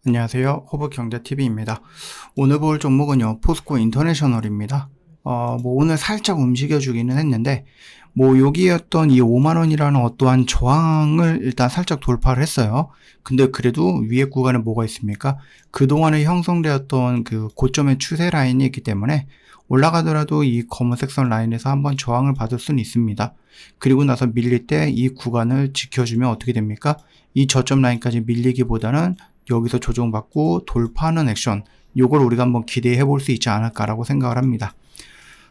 안녕하세요. 호버경제TV입니다. 오늘 볼 종목은요, 포스코 인터내셔널입니다. 오늘 살짝 움직여주기는 했는데, 여기였던 이 5만원이라는 어떠한 저항을 일단 살짝 돌파를 했어요. 근데 그래도 위에 구간에 뭐가 있습니까? 그동안에 형성되었던 그 고점의 추세 라인이 있기 때문에 올라가더라도 이 검은색 선 라인에서 한번 저항을 받을 수는 있습니다. 그리고 나서 밀릴 때 이 구간을 지켜주면 어떻게 됩니까? 이 저점 라인까지 밀리기보다는 여기서 조정받고 돌파하는 액션, 요걸 우리가 한번 기대해 볼 수 있지 않을까라고 생각을 합니다.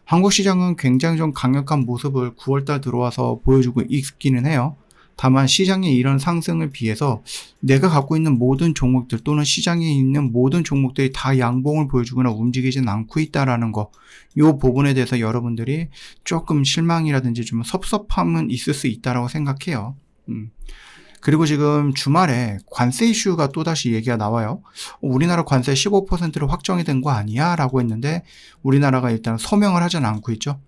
한국 시장은 굉장히 좀 강력한 모습을 9월달 들어와서 보여주고 있기는 해요. 다만 시장의 이런 상승을 비해서 내가 갖고 있는 모든 종목들 또는 시장에 있는 모든 종목들이 다 양봉을 보여주거나 움직이진 않고 있다라는 거, 요 부분에 대해서 여러분들이 조금 실망이라든지 좀 섭섭함은 있을 수 있다라고 생각해요. 그리고 지금 주말에 관세 이슈가 또다시 얘기가 나와요. 우리나라 관세 15%로 확정이 된 거 아니야? 라고 했는데 우리나라가 일단 서명을 하진 않고 있죠.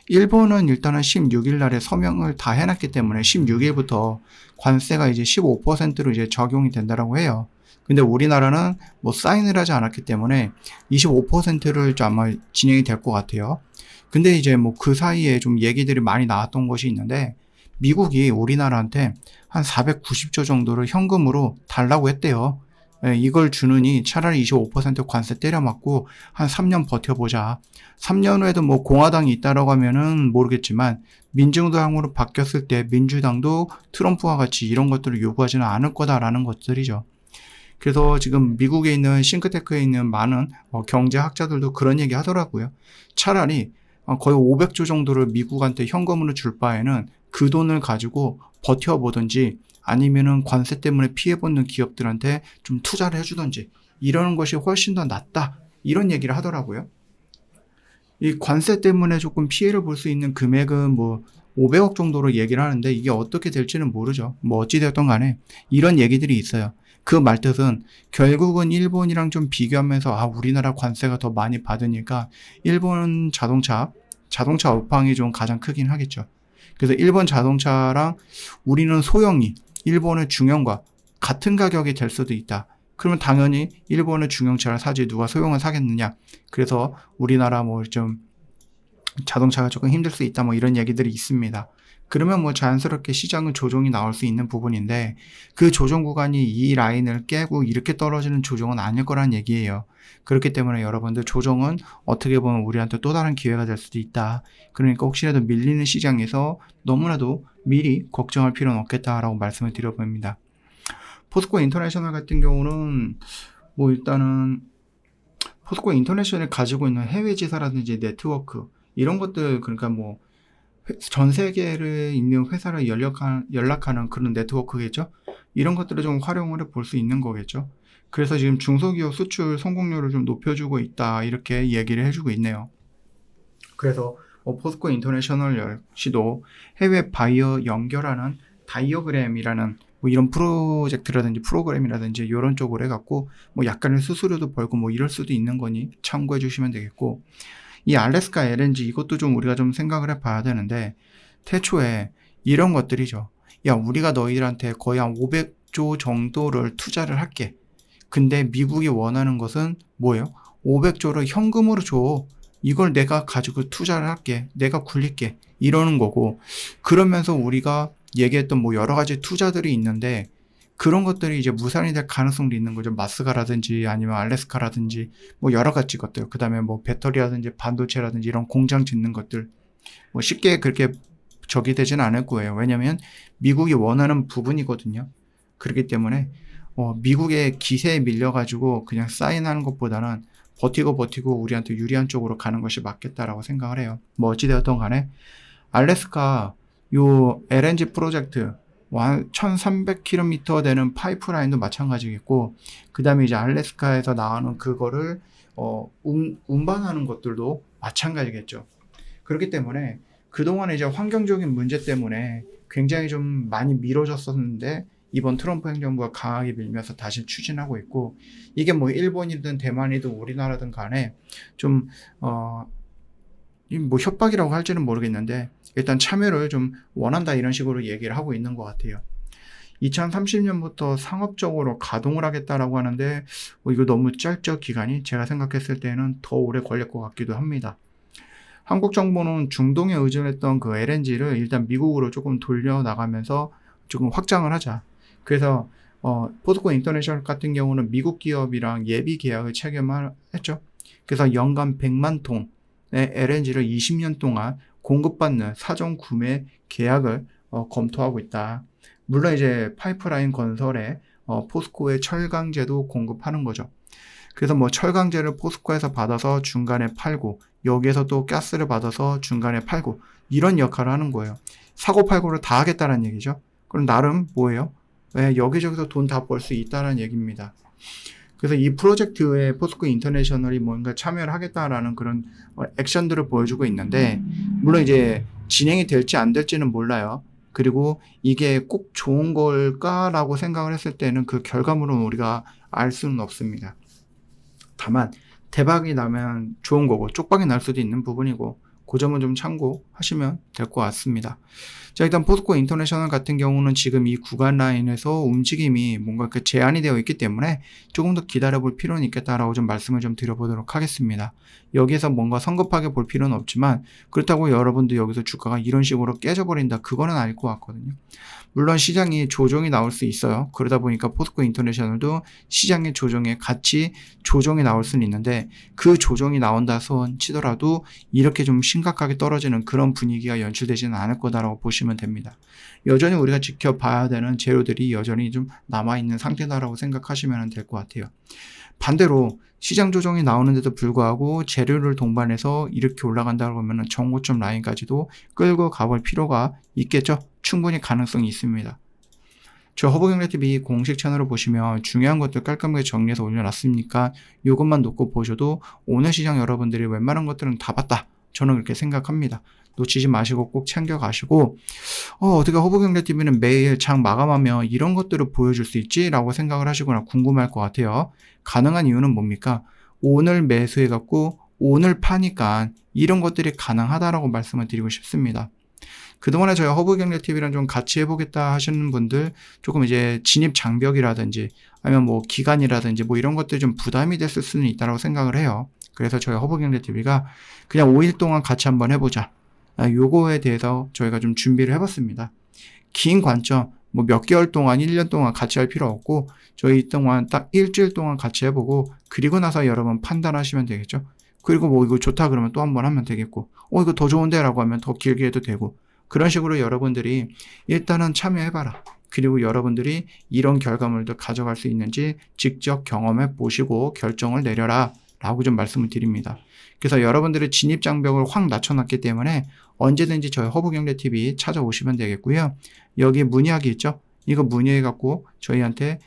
일본은 일단은 16일 날에 서명을 다 해놨기 때문에 16일부터 관세가 이제 15%로 이제 적용이 된다라고 해요. 근데 우리나라는 사인을 하지 않았기 때문에 25%를 아마 진행이 될 것 같아요. 근데 이제 그 사이에 좀 얘기들이 많이 나왔던 것이 있는데 미국이 우리나라한테 한 490조 정도를 현금으로 달라고 했대요. 이걸 주느니 차라리 25% 관세 때려 맞고 한 3년 버텨보자. 3년 후에도 공화당이 있다라고 하면은 모르겠지만 민주당으로 바뀌었을 때 민주당도 트럼프와 같이 이런 것들을 요구하지는 않을 거다라는 것들이죠. 그래서 지금 미국에 있는 싱크테크에 있는 많은 경제학자들도 그런 얘기 하더라고요. 차라리 거의 500조 정도를 미국한테 현금으로 줄 바에는 그 돈을 가지고 버텨보든지 아니면은 관세 때문에 피해보는 기업들한테 좀 투자를 해주든지 이러는 것이 훨씬 더 낫다. 이런 얘기를 하더라고요. 이 관세 때문에 조금 피해를 볼 수 있는 금액은 500억 정도로 얘기를 하는데 이게 어떻게 될지는 모르죠. 어찌되었던 간에 이런 얘기들이 있어요. 그 말뜻은 결국은 일본이랑 좀 비교하면서 우리나라 관세가 더 많이 받으니까 일본 자동차 업황이 좀 가장 크긴 하겠죠. 그래서 일본 자동차랑 우리는 소형이 일본의 중형과 같은 가격이 될 수도 있다. 그러면 당연히 일본의 중형차를 사지 누가 소형을 사겠느냐. 그래서 우리나라 좀 자동차가 조금 힘들 수 있다 이런 얘기들이 있습니다. 그러면 자연스럽게 시장은 조정이 나올 수 있는 부분인데 그 조정 구간이 이 라인을 깨고 이렇게 떨어지는 조정은 아닐 거란 얘기예요. 그렇기 때문에 여러분들 조정은 어떻게 보면 우리한테 또 다른 기회가 될 수도 있다. 그러니까 혹시라도 밀리는 시장에서 너무나도 미리 걱정할 필요는 없겠다라고 말씀을 드려봅니다. 포스코 인터내셔널 같은 경우는 일단은 포스코 인터내셔널이 가지고 있는 해외 지사라든지 네트워크 이런 것들 그러니까 전 세계를 있는 회사를 연락하는 그런 네트워크겠죠. 이런 것들을 좀 활용을 해 볼 수 있는 거겠죠. 그래서 지금 중소기업 수출 성공률을 좀 높여주고 있다 이렇게 얘기를 해주고 있네요. 그래서 포스코 인터내셔널 역시도 해외 바이어 연결하는 다이어그램이라는 이런 프로젝트라든지 프로그램이라든지 이런 쪽으로 해갖고 약간의 수수료도 벌고 이럴 수도 있는 거니 참고해 주시면 되겠고, 이 알래스카 LNG 이것도 좀 우리가 좀 생각을 해봐야 되는데 태초에 이런 것들이죠. 야, 우리가 너희들한테 거의 한 500조 정도를 투자를 할게. 근데 미국이 원하는 것은 뭐예요? 500조를 현금으로 줘. 이걸 내가 가지고 투자를 할게. 내가 굴릴게. 이러는 거고, 그러면서 우리가 얘기했던 여러 가지 투자들이 있는데 그런 것들이 이제 무산이 될 가능성도 있는 거죠. 마스가라든지 아니면 알래스카라든지 여러 가지 것들. 그 다음에 배터리라든지 반도체라든지 이런 공장 짓는 것들. 쉽게 그렇게 적이 되지는 않을 거예요. 왜냐면 미국이 원하는 부분이거든요. 그렇기 때문에 미국의 기세에 밀려가지고 그냥 사인하는 것보다는 버티고 우리한테 유리한 쪽으로 가는 것이 맞겠다라고 생각을 해요. 어찌되었던 간에 알래스카 요 LNG 프로젝트 1300km 되는 파이프라인도 마찬가지겠고, 그 다음에 이제 알래스카에서 나오는 그거를 운반하는 것들도 마찬가지겠죠. 그렇기 때문에 그동안에 이제 환경적인 문제 때문에 굉장히 좀 많이 미뤄졌었는데 이번 트럼프 행정부가 강하게 밀면서 다시 추진하고 있고, 이게 일본이든 대만이든 우리나라든 간에 좀 협박이라고 할지는 모르겠는데 일단 참여를 좀 원한다 이런 식으로 얘기를 하고 있는 것 같아요. 2030년부터 상업적으로 가동을 하겠다라고 하는데 이거 너무 짧죠, 기간이? 제가 생각했을 때는 더 오래 걸릴 것 같기도 합니다. 한국 정부는 중동에 의존했던 그 LNG를 일단 미국으로 조금 돌려나가면서 조금 확장을 하자. 그래서 포스코 인터내셔널 같은 경우는 미국 기업이랑 예비 계약을 체결했죠. 그래서 연간 100만 톤의 LNG를 20년 동안 공급받는 사전 구매 계약을 검토하고 있다. 물론 이제 파이프라인 건설에 포스코의 철강제도 공급하는 거죠. 그래서 뭐 철강제를 포스코에서 받아서 중간에 팔고 여기에서 또 가스를 받아서 중간에 팔고 이런 역할을 하는 거예요. 사고팔고를 다 하겠다는 얘기죠. 그럼 나름 뭐예요? 여기저기서 돈 다 벌 수 있다는 얘기입니다. 그래서 이 프로젝트에 포스코 인터내셔널이 뭔가 참여를 하겠다라는 그런 액션들을 보여주고 있는데 물론 이제 진행이 될지 안 될지는 몰라요. 그리고 이게 꼭 좋은 걸까라고 생각을 했을 때는 그 결과물은 우리가 알 수는 없습니다. 다만 대박이 나면 좋은 거고 쪽박이 날 수도 있는 부분이고 그 점은 좀 참고하시면 될 것 같습니다. 자, 일단 포스코 인터내셔널 같은 경우는 지금 이 구간 라인에서 움직임이 뭔가 제한이 되어 있기 때문에 조금 더 기다려볼 필요는 있겠다라고 좀 말씀을 좀 드려보도록 하겠습니다. 여기에서 뭔가 성급하게 볼 필요는 없지만 그렇다고 여러분도 여기서 주가가 이런 식으로 깨져버린다 그거는 아닐 것 같거든요. 물론 시장이 조정이 나올 수 있어요. 그러다 보니까 포스코 인터내셔널도 시장의 조정에 같이 조정이 나올 수는 있는데 그 조정이 나온다 손 치더라도 이렇게 좀 심각하게 떨어지는 그런 분위기가 연출되지는 않을 거다라고 보시면 됩니다. 여전히 우리가 지켜봐야 되는 재료들이 여전히 좀 남아있는 상태다라고 생각하시면 될 것 같아요. 반대로 시장 조정이 나오는데도 불구하고 재료를 동반해서 이렇게 올라간다고 하면 정고점 라인까지도 끌고 가볼 필요가 있겠죠. 충분히 가능성이 있습니다. 저 허브경제TV 공식 채널을 보시면 중요한 것들 깔끔하게 정리해서 올려놨으니까 이것만 놓고 보셔도 오늘 시장 여러분들이 웬만한 것들은 다 봤다. 저는 그렇게 생각합니다. 놓치지 마시고 꼭 챙겨가시고 어떻게 허브경제TV는 매일 장 마감하면 이런 것들을 보여줄 수 있지? 라고 생각을 하시거나 궁금할 것 같아요. 가능한 이유는 뭡니까? 오늘 매수해갖고 오늘 파니까 이런 것들이 가능하다라고 말씀을 드리고 싶습니다. 그동안에 저희 허브경제TV랑 좀 같이 해보겠다 하시는 분들 조금 이제 진입 장벽이라든지 아니면 뭐 기간이라든지 뭐 이런 것들이 좀 부담이 됐을 수는 있다고 생각을 해요. 그래서 저희 허브경제TV가 그냥 5일 동안 같이 한번 해보자. 요거에 대해서 저희가 좀 준비를 해봤습니다. 긴 관점, 뭐 몇 개월 동안, 1년 동안 같이 할 필요 없고 저희 이 동안 딱 일주일 동안 같이 해보고 그리고 나서 여러분 판단하시면 되겠죠. 그리고 뭐 이거 좋다 그러면 또 한번 하면 되겠고 이거 더 좋은데 라고 하면 더 길게 해도 되고 그런 식으로 여러분들이 일단은 참여해봐라. 그리고 여러분들이 이런 결과물도 가져갈 수 있는지 직접 경험해 보시고 결정을 내려라 라고 좀 말씀을 드립니다. 그래서 여러분들의 진입 장벽을 확 낮춰놨기 때문에 언제든지 저희 허브경제TV 찾아오시면 되겠고요. 여기 문의하기 있죠? 이거 문의해갖고 저희한테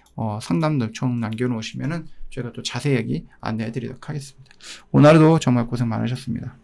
상담 요청 남겨놓으시면은 저희가 또 자세히 안내해드리도록 하겠습니다. 오늘도 정말 고생 많으셨습니다.